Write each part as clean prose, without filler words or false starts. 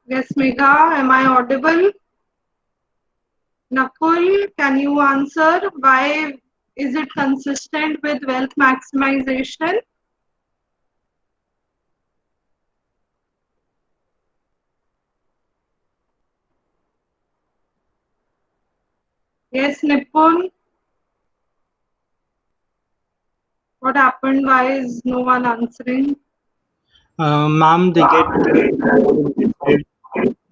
Yes, Megha, am I audible? Nakul, can you answer why is it consistent with wealth maximization? Yes, Nipun, what happened? Why is no one answering? Ma'am, they get invested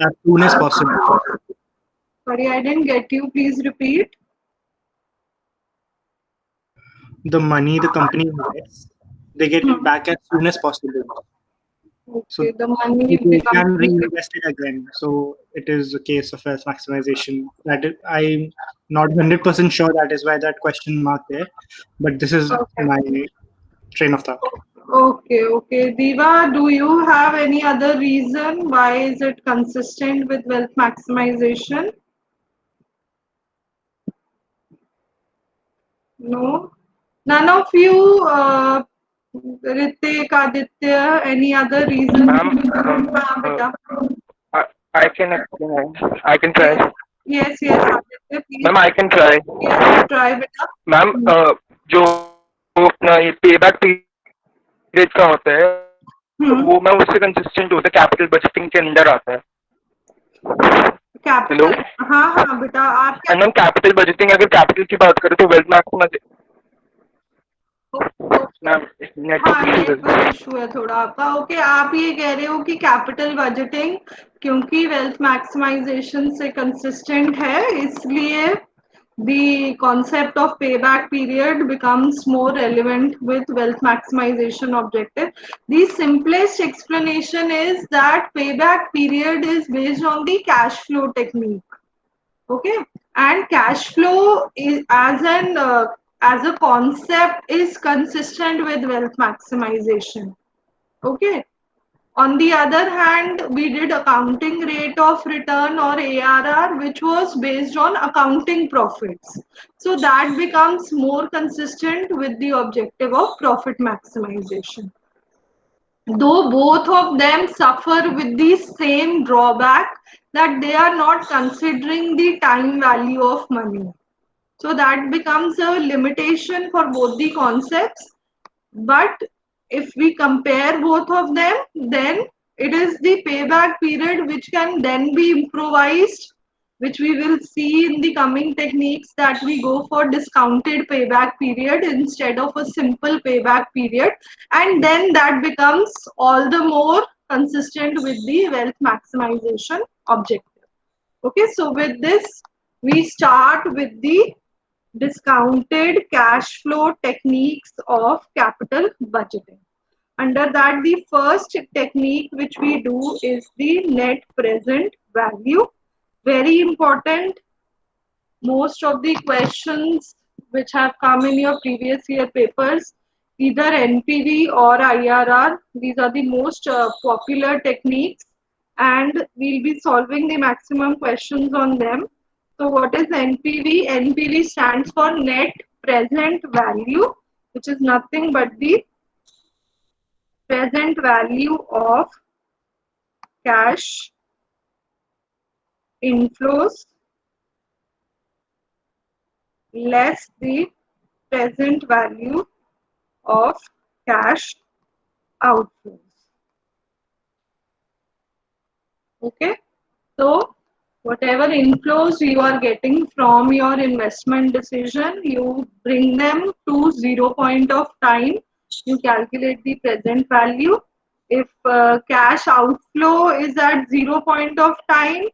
as soon as possible. Sorry, I didn't get you. Please repeat. The money the company invests, they get it Hmm. back as soon as possible. So Okay, the money they can becomes. reinvest it again. So it is a case of wealth maximization. I'm not 100% sure that is why that question mark there, but this is Okay. my train of thought. Okay, okay. Diva, do you have any other reason why is it consistent with wealth maximization? No? None of you, Ritik, Aditya, any other reason? Ma'am, हाँ बेटा. I, I can explain. I can try. Yes, yes, yes, Aditya, please. Ma'am I can try. Yes, try बेटा. Ma'am जो अपना ये payback period का होता है हम्म. वो मैम उससे कंसिस्टेंट होता है कैपिटल बजटिंग के अंदर आता है. Hello capital. हाँ हाँ बेटा, आप क्या. एंड मैम कैपिटल बजटिंग अगर कैपिटल की बात करें तो वेल्थ मैक्सिमाइज मैम हाँ, नेटवर्क इश्यूज है. नेटवर्क इशू है थोड़ा आपका. ओके, आप ये कह रहे हो कि कैपिटल बजटिंग क्योंकि वेल्थ मैक्सिमाइजेशन से कंसिस्टेंट है, इसलिए the concept of payback period becomes more relevant with wealth maximization objective. The simplest explanation is that payback period is based on the cash flow technique. Okay, and cash flow is as a concept is consistent with wealth maximization. Okay, on the other hand, we did accounting rate of return or ARR, which was based on accounting profits. So that becomes more consistent with the objective of profit maximization. Though both of them suffer with the same drawback that they are not considering the time value of money. So that becomes a limitation for both the concepts. But if we compare both of them, then it is the payback period which can then be improvised, which we will see in the coming techniques, that we go for discounted payback period instead of a simple payback period, and then that becomes all the more consistent with the wealth maximization objective. Okay, so with this, we start with the discounted cash flow techniques of capital budgeting. Under that, the first technique which we do is the net present value. Very important. Most of the questions which have come in your previous year papers, either NPV or IRR, these are the most popular techniques, and we'll be solving the maximum questions on them. So what is NPV? NPV stands for net present value, which is nothing but the present value of cash inflows less the present value of cash outflows. Okay, so whatever inflows you are getting from your investment decision, you bring them to 0 point of time. You calculate the present value. If cash outflow is at 0 point of time,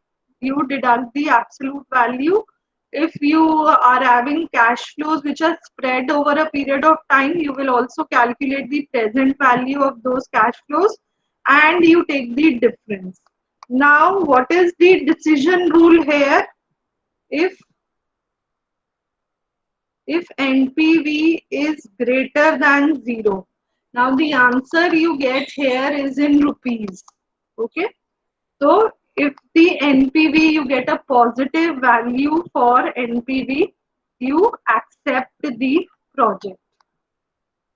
you deduct the absolute value. If you are having cash flows which are spread over a period of time, you will also calculate the present value of those cash flows and you take the difference. Now, what is the decision rule here? If NPV is greater than 0. Now, the answer you get here is in rupees. Okay. So, if the NPV, you get a positive value for NPV, you accept the project.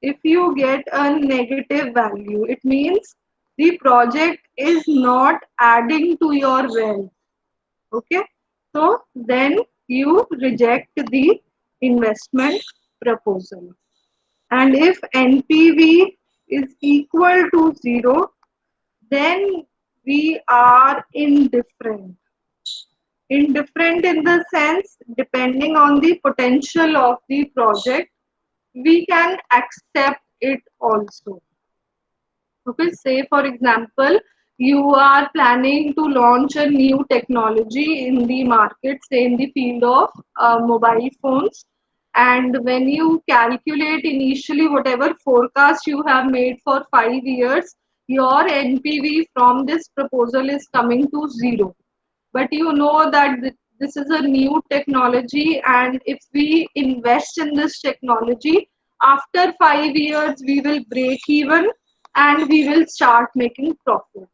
If you get a negative value, it means the project is not adding to your wealth. Okay, so then you reject the investment proposal. And if NPV is equal to 0, then we are indifferent. Indifferent in the sense, depending on the potential of the project, we can accept it also. Okay, say for example, you are planning to launch a new technology in the market, say in the field of mobile phones. And when you calculate initially whatever forecast you have made for 5 years, your NPV from this proposal is coming to 0. But you know that this is a new technology, and if we invest in this technology, after 5 years we will break even and we will start making profits.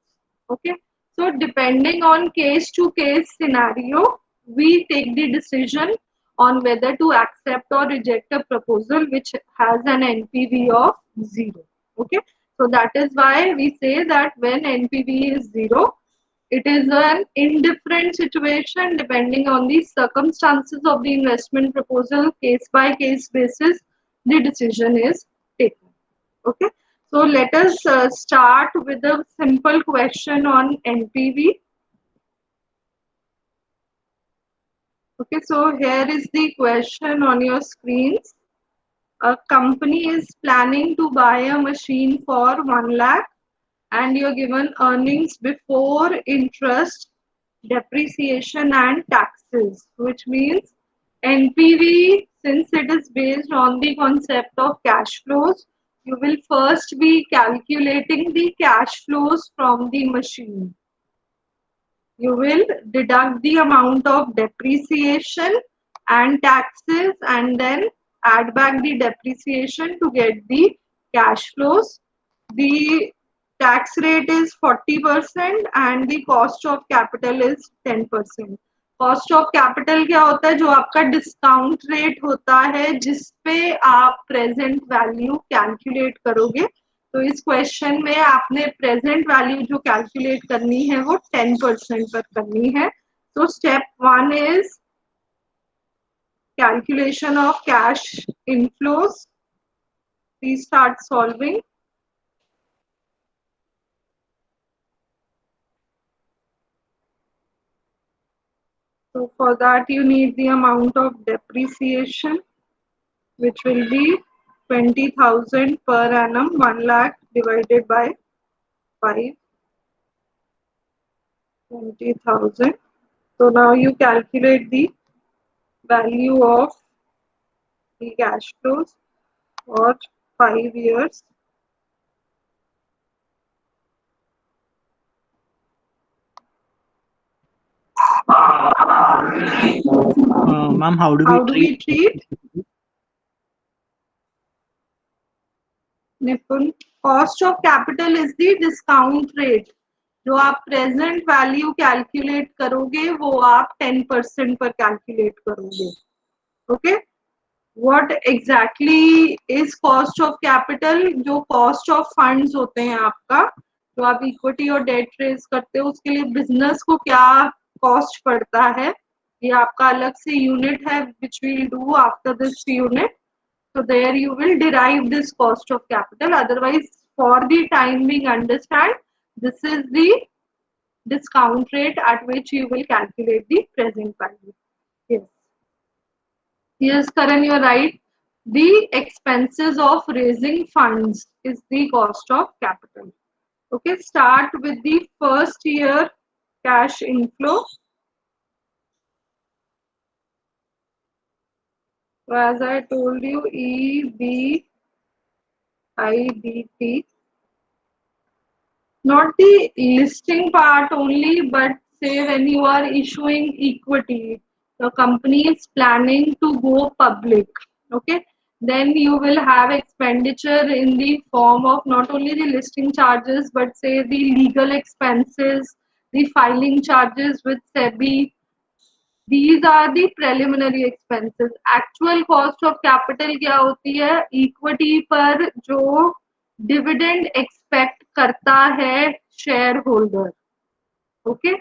Okay, so depending on case to case scenario, we take the decision on whether to accept or reject a proposal which has an NPV of 0. Okay, so that is why we say that when NPV is 0, it is an indifferent situation. Depending on the circumstances of the investment proposal, case by case basis, the decision is taken. Okay, so let us start with a simple question on NPV. Okay, so here is the question on your screens. A company is planning to buy a machine for 1 lakh, and you're given earnings before interest, depreciation and taxes, which means NPV, since it is based on the concept of cash flows, you will first be calculating the cash flows from the machine. You will deduct the amount of depreciation and taxes and then add back the depreciation to get the cash flows. The tax rate is 40% and the cost of capital is 10%. Cost of capital क्या होता है? जो आपका discount rate होता है जिसपे आप present value calculate करोगे. तो इस क्वेश्चन में आपने प्रेजेंट वैल्यू जो कैलकुलेट करनी है वो 10% पर करनी है. तो step 1 is calculation of cash inflows. Please start solving. So for that you need the amount of depreciation, which will be 20,000 per annum. 1 lakh divided by 5. 20,000. So now you calculate the value of the cash flows for 5 years. Ma'am, how do we treat? Nipun, cost of capital is the discount rate. जो आप present value calculate करोगे वो आप 10% पर calculate करोगे. Okay, what exactly is cost of capital? जो cost of funds होते हैं आपका, जो आप इक्विटी और डेट रेज करते हो, उसके लिए बिजनेस को क्या कॉस्ट पड़ता है, ये आपका अलग से यूनिट है which will do after this unit. So there you will derive this cost of capital. Otherwise, for the time being, understand this is the discount rate at which you will calculate the present value. Yes. Yes, Karan, you are right. The expenses of raising funds is the cost of capital. Okay, start with the first year cash inflow. So as I told you, EBIDT. Not the listing part only, but say when you are issuing equity, the company is planning to go public. Okay, then you will have expenditure in the form of not only the listing charges, but say the legal expenses, the filing charges with SEBI. These are the preliminary expenses. Actual cost of capital क्या होती है? Equity पर जो dividend expect करता है share holder. Okay,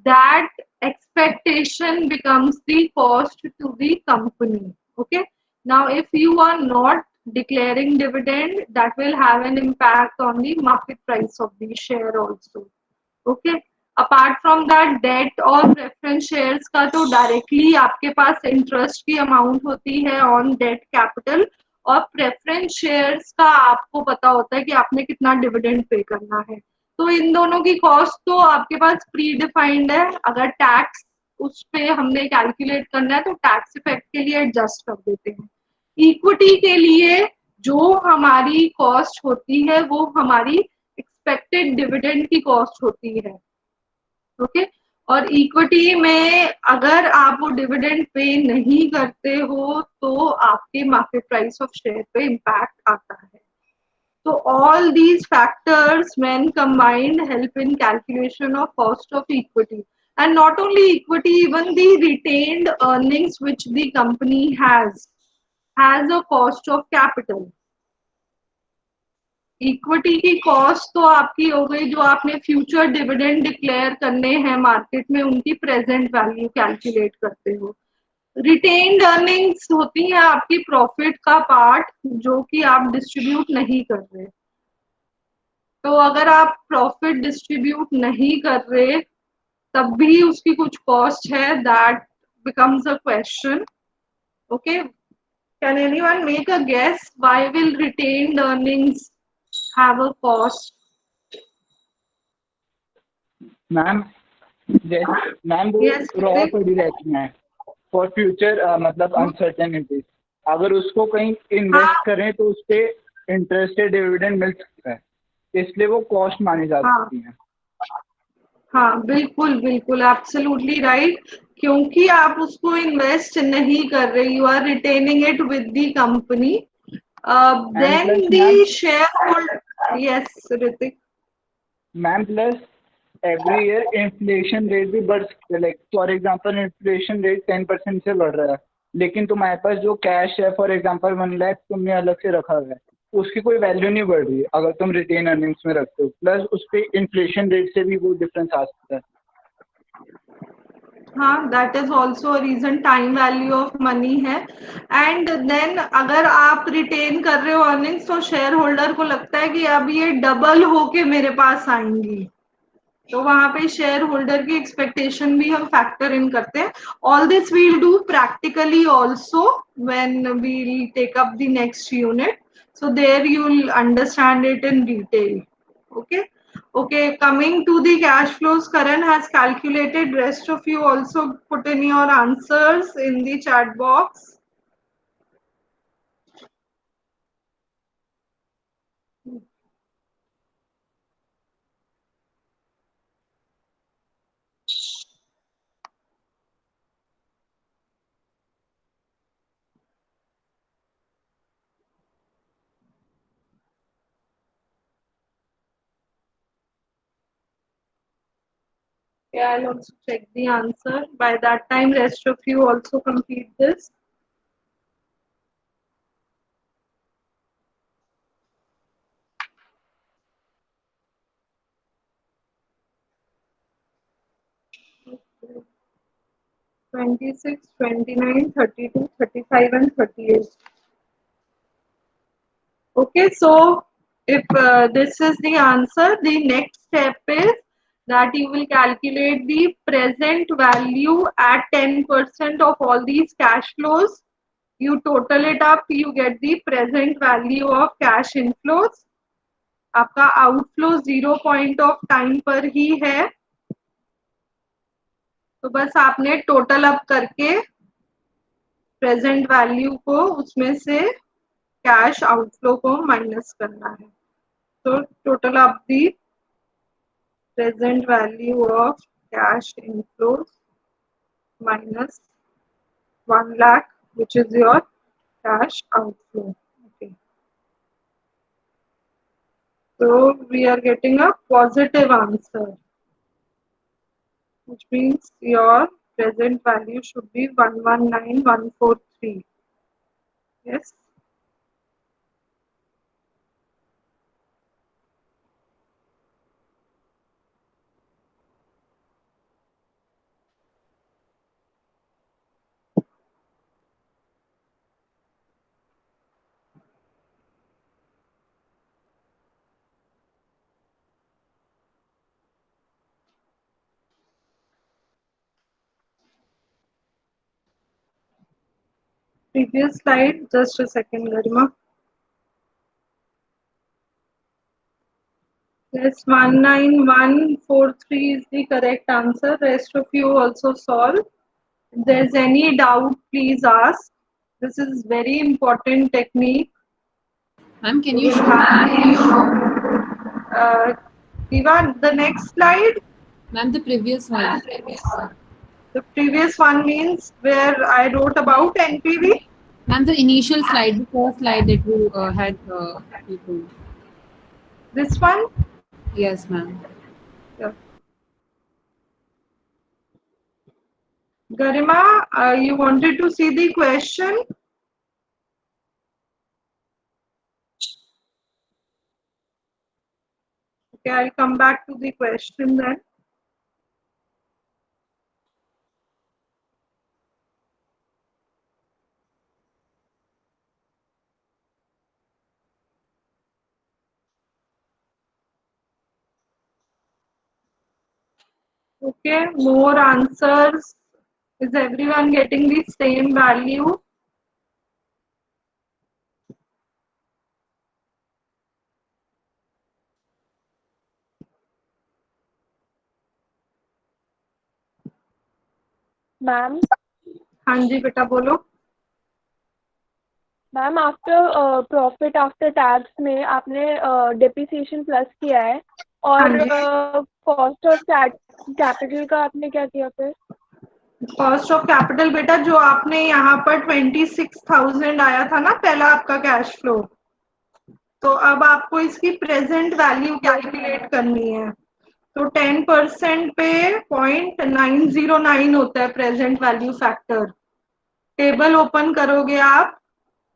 that expectation becomes the cost to the company. Okay, now if you are not declaring dividend, that will have an impact on the market price of the share also. Okay, apart from that, debt और preference shares का तो directly आपके पास interest की amount होती है on debt capital, और preference shares का आपको पता होता है कि आपने कितना dividend pay करना है. तो इन दोनों की कॉस्ट तो आपके पास प्री डिफाइंड है. अगर टैक्स उस पे हमने कैलकुलेट करना है तो टैक्स इफेक्ट के लिए एडजस्ट कर देते हैं. इक्विटी के लिए जो हमारी कॉस्ट होती है वो हमारी एक्सपेक्टेड डिविडेंड की कॉस्ट होती है. ओके, और इक्विटी में अगर आप वो डिविडेंड पे नहीं करते हो तो आपके मार्केट प्राइस ऑफ शेयर पे इम्पैक्ट आता है. So all these factors when combined help in calculation of cost of equity, and not only equity, even the retained earnings which the company has a cost of capital. Equity की cost तो आपकी हो गई जो आपने future dividend declare करने हैं market में, उनकी प्रेजेंट वैल्यू कैलकुलेट करते हो. रिटेन्ड अर्निंग्स होती है आपकी प्रॉफिट का पार्ट जो कि आप डिस्ट्रीब्यूट नहीं कर रहे. तो अगर आप प्रॉफिट डिस्ट्रीब्यूट नहीं कर रहे तब भी उसकी कुछ कॉस्ट है. That becomes a question. Okay, can anyone make a guess why will retained earnings have a cost? Ma'am वो Yes, रॉ Kritik. पड़ी रहती हैं फॉर फ्यूचर, मतलब अनसर्टेनिटीज. अगर उसको कहीं इन्वेस्ट करें तो उस पे इंटरेस्ट डिविडेंड मिल सकता है, इसलिए वो कॉस्ट मानी जा सकती है. हाँ, बिल्कुल बिल्कुल, एब्सोल्युटली राइट. क्योंकि आप उसको इन्वेस्ट नहीं कर रहे, you are retaining it with the company. Then the share holder. Yes Ritik. Ma'am plus every year inflation rate भी बढ़ सकता है. Like for example inflation rate 10% से बढ़ रहा है, लेकिन तुम्हारे पास जो कैश है फॉर एग्जांपल 1 लाख तुमने अलग से रखा हुआ है, उसकी कोई वैल्यू नहीं बढ़ रही है अगर तुम रिटेन अर्निंग्स में रखते हो. प्लस उस पर इन्फ्लेशन रेट से भी वो डिफरेंस आ सकता है. हाँ, that is also a reason. Time value of money है. एंड देन अगर आप रिटेन कर रहे हो अर्निंग्स तो शेयर होल्डर को लगता है कि अब ये डबल होके मेरे पास आएंगी, तो वहां पे शेयर होल्डर की एक्सपेक्टेशन भी हम फैक्टर इन करते हैं. All this we'll do practically also when we'll take up the next unit, so there you will understand it in detail. Okay. Okay, coming to the cash flows, Karan has calculated. Rest of you also put in your answers in the chat box. Yeah, I'll also check the answer. By that time, rest of you also complete this. Okay. 26, 29, 32, 35 and 38. Okay, so if this is the answer, the next step is that you will calculate the present value at 10% of all these cash flows. You total it up, you get the present value of cash inflows. आपका outflow 0 point of time पर ही है, तो बस आपने total up करके present value को उसमें से कैश आउटफ्लो को माइनस करना है. तो total up the present value of cash inflows minus 1 lakh, which is your cash outflow. Okay. So we are getting a positive answer, which means your present value should be 119143. Yes. previous slide. Just a second, Garima. Yes, 19143 is the correct answer. Rest of you also solve. If there's any doubt, please ask. This is very important technique. Ma'am, can you show? Diva, the next slide. Ma'am, the previous one. The previous one means where I wrote about NPV. Ma'am, the initial slide, the first slide that you had people. This one. Yes, ma'am. Yeah. Garima, you wanted to see the question? Okay, I'll come back to the question then. Okay, more answers. Is everyone getting the same value? Ma'am हाँ जी बेटा बोलो. Ma'am after profit after tax में आपने depreciation plus किया है और cost of capital का आपने क्या किया फिर? कॉस्ट ऑफ कैपिटल बेटा जो आपने यहाँ पर 26,000 आया था ना पहला आपका कैश फ्लो, तो अब आपको इसकी प्रेजेंट वैल्यू कैलकुलेट करनी है. तो 10% पे 0.909 होता है present value factor. Table open करोगे आप,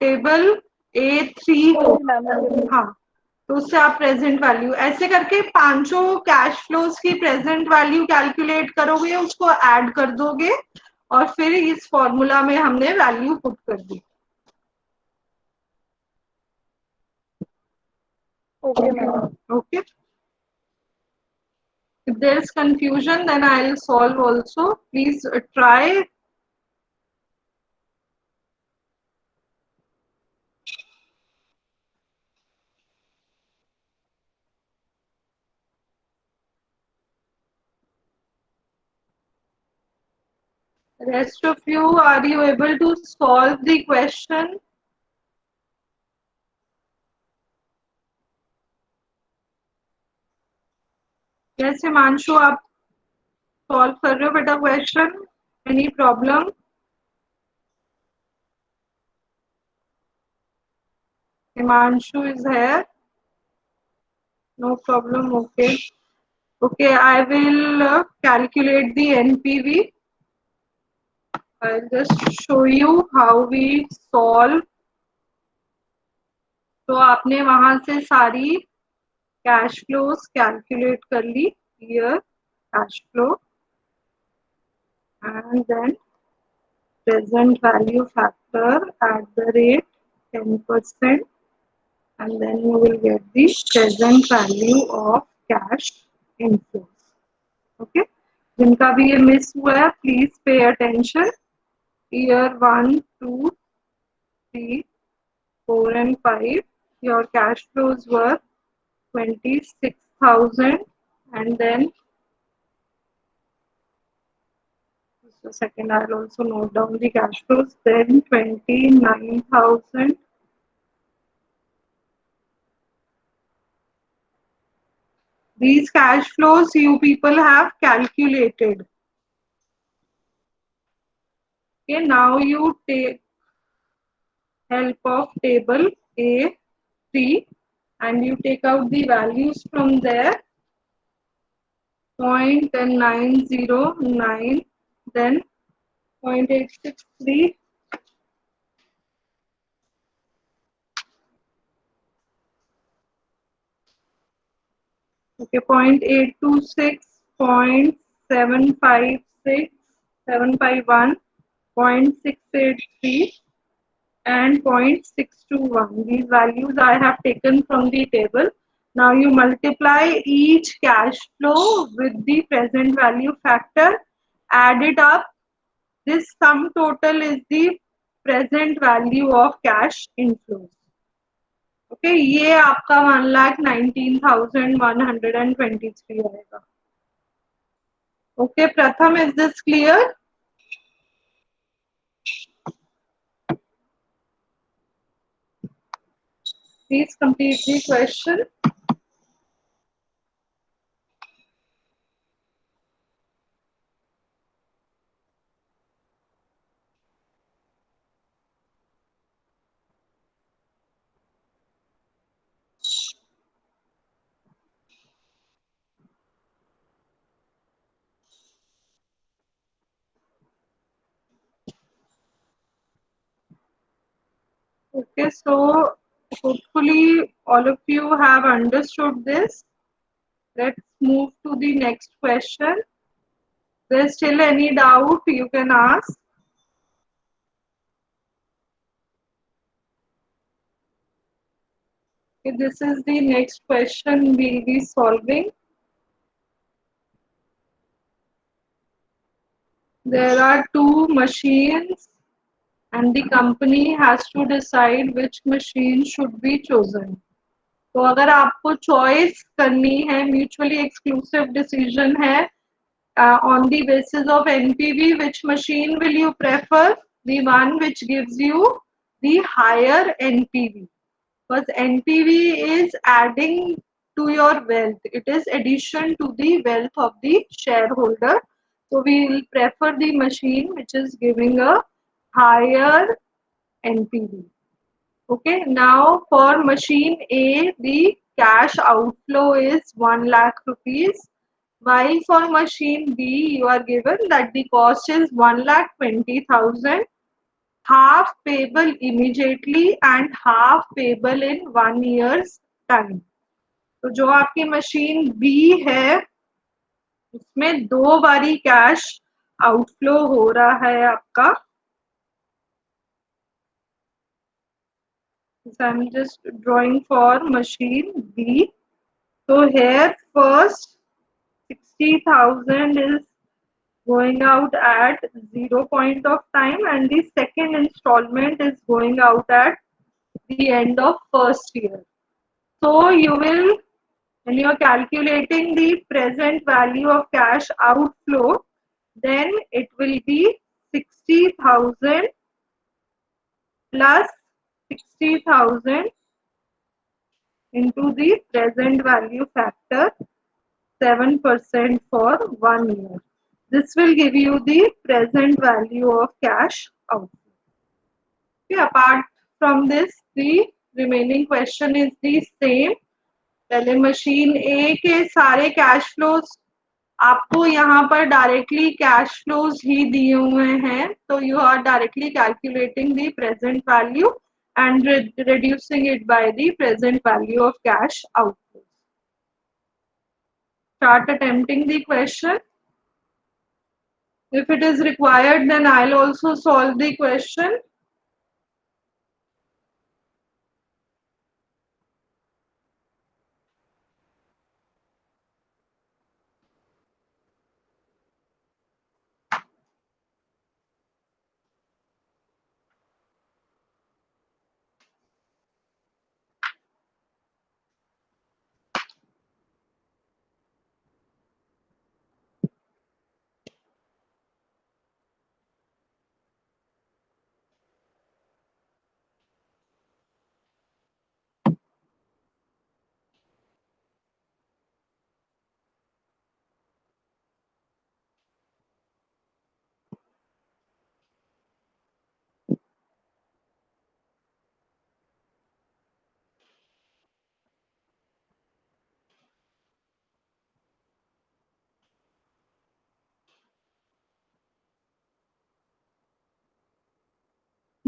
टेबल A3 को, हाँ, तो उससे आप प्रेजेंट वैल्यू ऐसे करके पांचों कैश फ्लोज की प्रेजेंट वैल्यू कैलकुलेट करोगे, उसको ऐड कर दोगे और फिर इस फॉर्मूला में हमने वैल्यू पुट कर दी. Okay ma'am. Okay. If there is confusion, then I will solve also. Please try. Rest of you, are you able to solve the question? Yes, Himanshu, आप solve कर रहे हो बेटा question? Any problem? Himanshu is here. No problem. Okay. Okay, I will calculate the NPV. I'll just show you how we solve. तो आपने वहां से सारी कैश फ्लोज कैलकुलेट कर ली. Here cash flow and then present value factor at the rate 10%, and then you will get the present value of cash inflows. Okay, जिनका भी ये miss हुआ है please pay attention. Year 1, 2, 3, 4 and 5 your cash flows were 26,000, and then just a second, I'll also note down the cash flows. Then 29,000, these cash flows you people have calculated. Okay, now you take help of table A3 and you take out the values from there. 0.909, then 0.863, okay, 0.826, 0.756, 751, 0.683 and 0.621. These values I have taken from the table. Now you multiply each cash flow with the present value factor, add it up. This sum total is the present value of cash inflows. Okay ये आपका 1,19,123 आएगा. Okay प्रथम, is this clear? Please complete the question. Okay, so hopefully all of you have understood this. Let's move to the next question. If there's still any doubt, you can ask. Okay, this is the next question we'll be solving. There are two machines and the company has to decide which machine should be chosen. तो अगर आपको choice करनी है, mutually exclusive decision है, on the basis of NPV, which machine will you prefer? The one which gives you the higher NPV. Because NPV is adding to your wealth. It is addition to the wealth of the shareholder. So we will prefer the machine which is giving a higher NPV. Okay, now for machine A, the cash outflow is 1 lakh rupees. While for machine B, you are given that the cost is 1,20,000, half payable immediately and half payable in 1 year's time. तो जो आपकी machine B है उसमें 2 बारी cash outflow हो रहा है आपका. So I'm just drawing for machine B. So here first 60,000 is going out at 0 point of time and the second installment is going out at the end of first year. So you will, when you are calculating the present value of cash outflow, then it will be 60,000 plus 60,000 into the present value factor 7% for 1 year. This will give you the present value of cash outflow. Okay, apart from this, the remaining question is the same. पहले machine ए के सारे cash flows आपको यहाँ पर directly cash flows ही दिए हुए हैं, तो you are directly calculating the present value and reducing it by the present value of cash outflows. Start attempting the question. If it is required, then I'll also solve the question.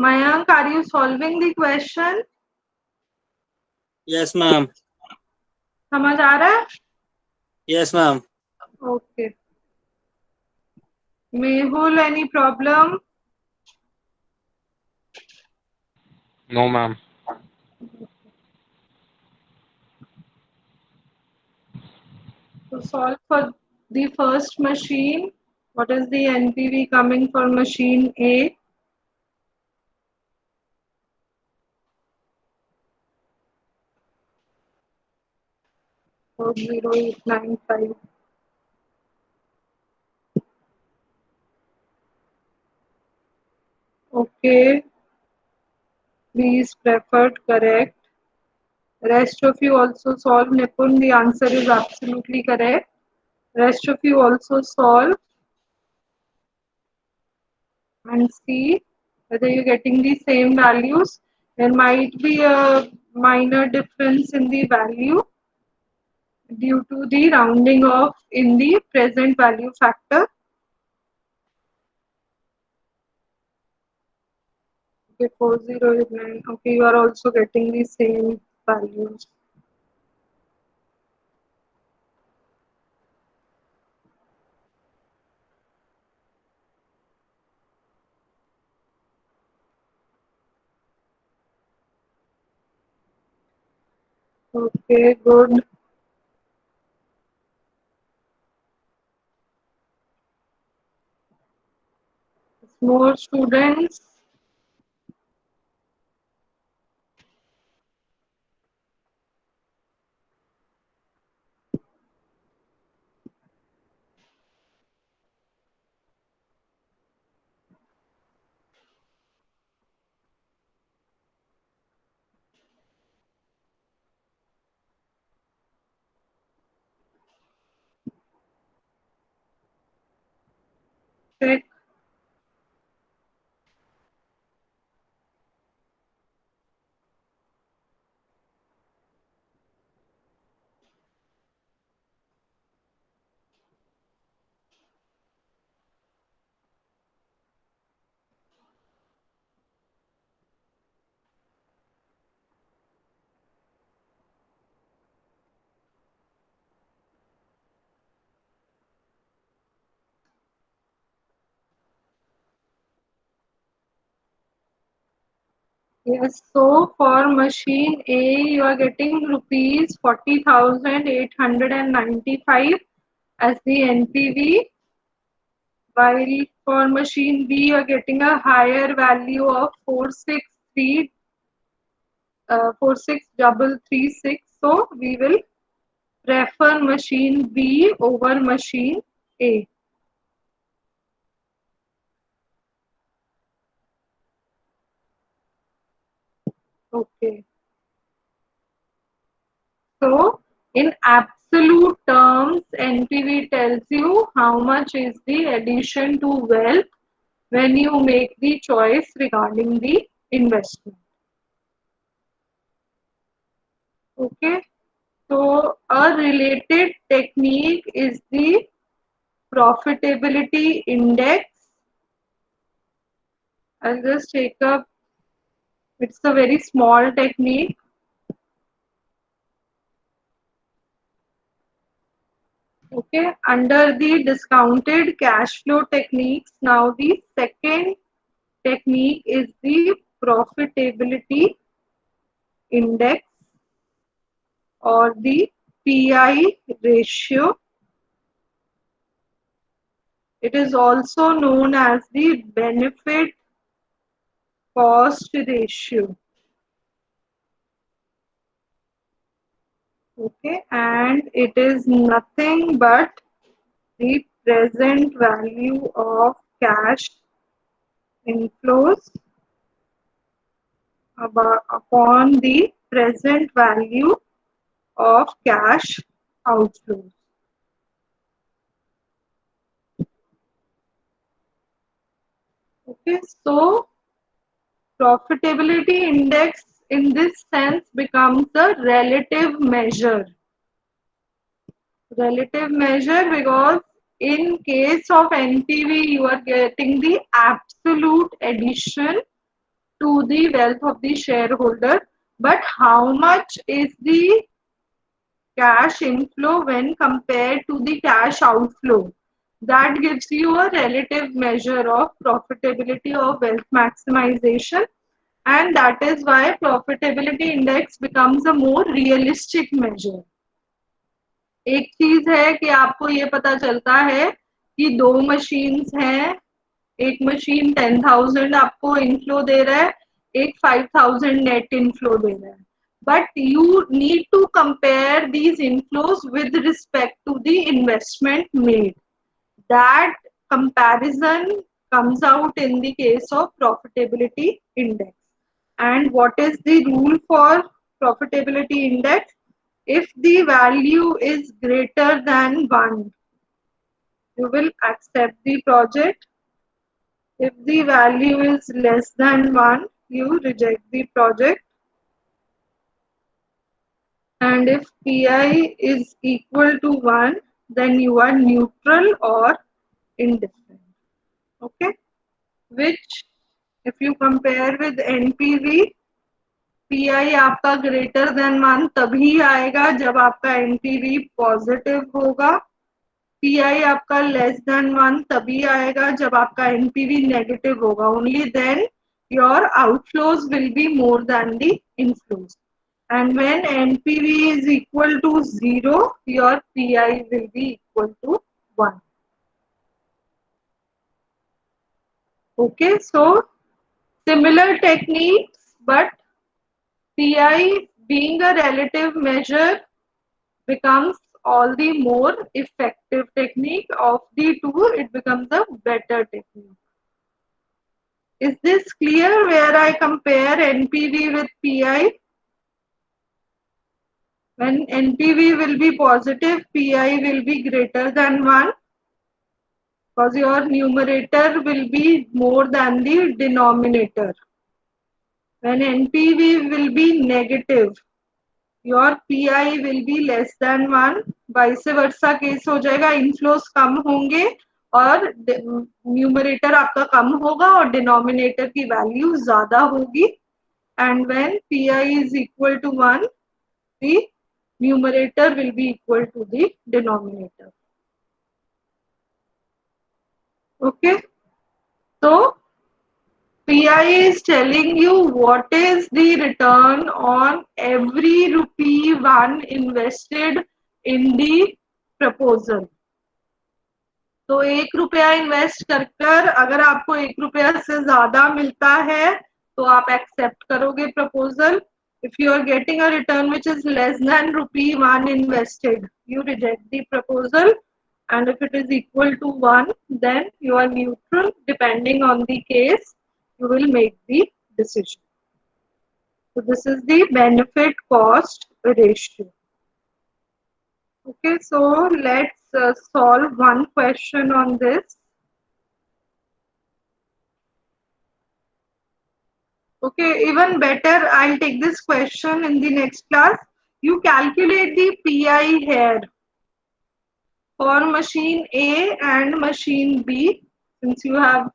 Mayank, are you solving the question? Yes, ma'am. समझ आ रहा है? Yes, ma'am. Okay. Mehul, any problem? No, ma'am. So solve for the first machine. What is the NPV coming for machine A? 40895. Okay, please preferred correct. Rest of you also solve. Nipun, the answer is absolutely correct. Rest of you also solve and see whether you're getting the same values. There might be a minor difference in the value due to the rounding off in the present value factor. Okay, 4089. Okay, you are also getting the same values. Okay, good. More students. Check. Yes, so for machine A, you are getting rupees 40,895 as the NPV, while for machine B, you are getting a higher value of 46336. So we will prefer machine B over machine A. Okay. So in absolute terms, NPV tells you how much is the addition to wealth when you make the choice regarding the investment. Okay. So a related technique is the profitability index. I'll just take up, it's a very small technique. Okay, under the discounted cash flow techniques, now the second technique is the profitability index or the PI ratio. It is also known as the benefit cost ratio. Okay, and it is nothing but the present value of cash inflows upon the present value of cash outflows. Okay, so profitability index in this sense becomes a relative measure. Relative measure because in case of NPV, you are getting the absolute addition to the wealth of the shareholder, but how much is the cash inflow when compared to the cash outflow? That gives you a relative measure of profitability of wealth maximization, and that is why profitability index becomes a more realistic measure. एक चीज है कि आपको ये पता चलता है कि दो मशीन्स हैं, एक मशीन 10,000 आपको इनफ्लो दे रहा है, एक 5,000 नेट इनफ्लो दे रहा है, but you need to compare these inflows with respect to the investment made. That comparison comes out in the case of profitability index. And what is the rule for profitability index? If the value is greater than 1, you will accept the project. If the value is less than 1, you reject the project. And if Pi is equal to 1, then you are neutral or indifferent. Okay? Which, if you compare with NPV, Pi आपका greater than 1 तभी आएगा जब आपका NPV positive होगा. Pi आपका less than 1 तभी आएगा जब आपका NPV नेगेटिव होगा. Only then your outflows will be more than the inflows. And when NPV is equal to 0, your Pi will be equal to 1. Okay, so similar techniques, but Pi being a relative measure becomes all the more effective technique. Of the two, it becomes a better technique. Is this clear where I compare NPV with Pi? When NPV will be positive, Pi will be greater than 1, because your numerator will be more than the denominator. When NPV will be negative, your Pi will be less than 1. Vice versa case हो जाएगा, inflows कम होंगे और numerator आपका कम होगा और denominator की value ज़्यादा होगी. And when Pi is equal to 1, the numerator will be equal to the denominator. Okay, so Pi is telling you what is the return on every rupee one invested in the proposal. तो 1 रुपया invest कर अगर आपको 1 रुपया से ज्यादा मिलता है तो आप एक्सेप्ट करोगे proposal. If you are getting a return which is less than rupee 1 invested, you reject the proposal. And if it is equal to 1, then you are neutral. Depending on the case, you will make the decision. So this is the benefit cost ratio. Okay, so let's solve one question on this. Okay, even better, I'll take this question in the next class. You calculate the Pi here for machine A and machine B. Since you have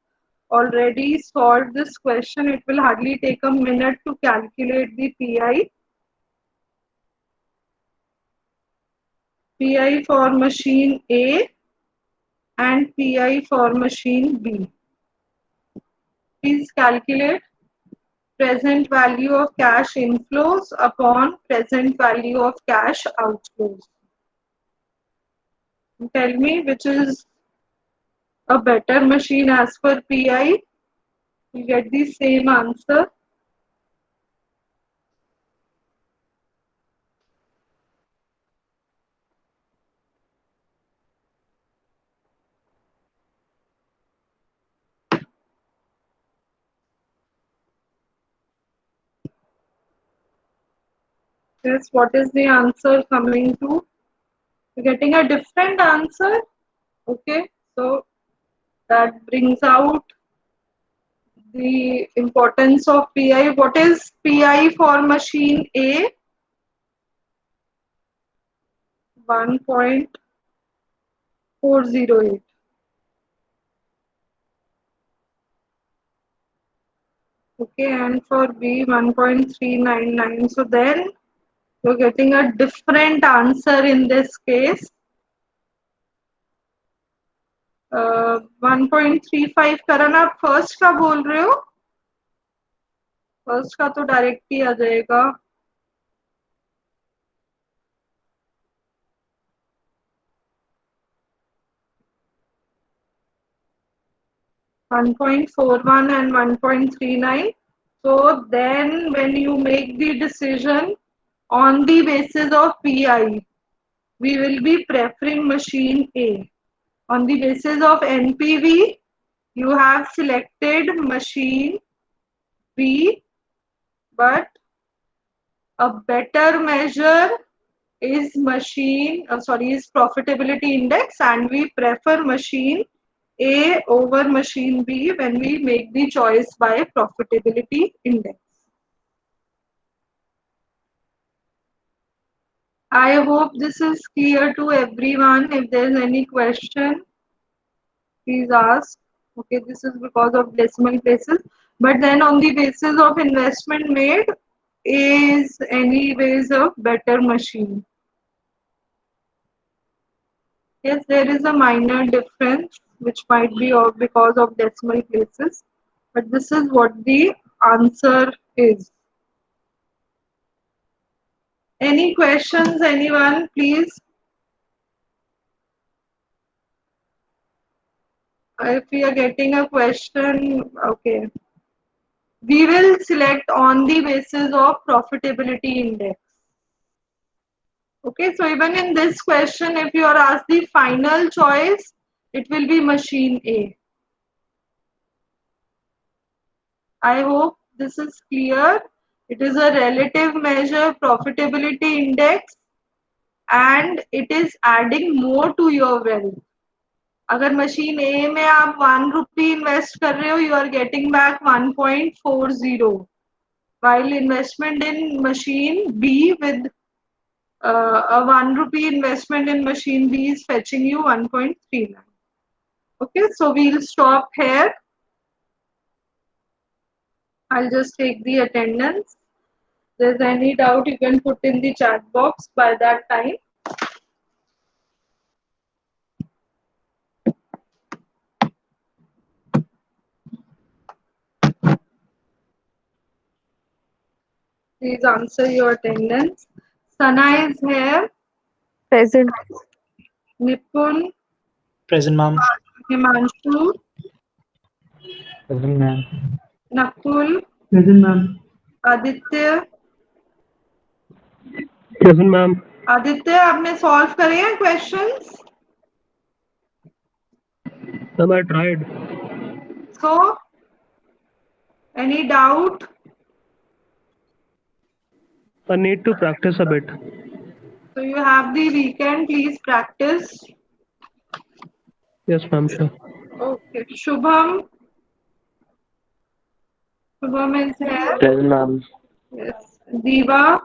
already solved this question, it will hardly take a minute to calculate the Pi. Pi for machine A and Pi for machine B. Please calculate present value of cash inflows upon present value of cash outflows. Tell me which is a better machine as per Pi. You get the same answer. Yes, what is the answer coming to? You're getting a different answer. Okay, so that brings out the importance of Pi. What is Pi for machine A? 1.408. Okay, and for B 1.399. So then you're getting a different answer in this case. 1.35 करना. आप first का बोल रहे हो? First का तो direct ही आ जाएगा. 1.41 and 1.39. So then when you make the decision, On the basis of PI, we will be preferring machine A. On the basis of NPV, you have selected machine B, but a better measure is is profitability index, and we prefer machine A over machine B when we make the choice by profitability index. I hope this is clear to everyone. If there's any question, please ask. Okay, this is because of decimal places. But then on the basis of investment made, A is anyways a better machine. Yes, there is a minor difference which might be because of decimal places, but this is what the answer is. Any questions, anyone, please? If we are getting a question, okay. We will select on the basis of profitability index. Okay, so even in this question, if you are asked the final choice, it will be machine A. I hope this is clear. It is a relative measure, profitability index, and it is adding more to your wealth. अगर machine A में आप 1 rupee invest कर रहे हो, you are getting back 1.40, while investment in machine B with a 1 rupee investment in machine B is fetching you 1.39. Okay, so we'll stop here. I'll just take the attendance. If there's any doubt, you can put in the chat box by that time. Please answer your attendance. Sana is here. Present. Nipun, Present, ma'am. Himanshu, Present, ma'am. Nakul, Present, ma'am. Aditya. Present, ma'am. Aditya, आपने solve करे हैं questions? Ma'am, I tried. So, any doubt? I need to practice a bit. So you have the weekend. Please practice. Yes, ma'am, sure. Okay, Shubham. Shubham is here. Present, ma'am. Yes. Diva.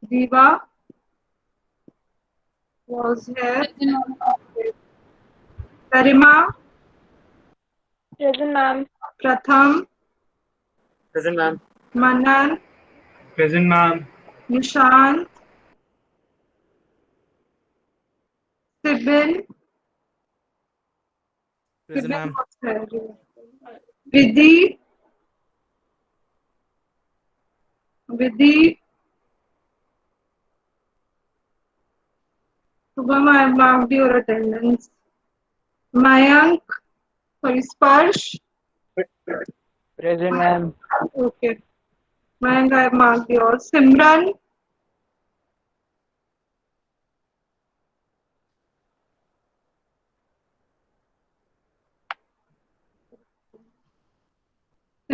Diva was here. Karima. Present, ma'am. Pratham. Present, ma'am. Manan. Present, ma'am. Nishant. Sibin. Present, ma'am. was here. Vidhi. Vidhi. Shubham, I have marked your attendance. Mayank. Sorry, Sparsh. Present, ma'am. Okay. Mayank, I have marked yours. Simran.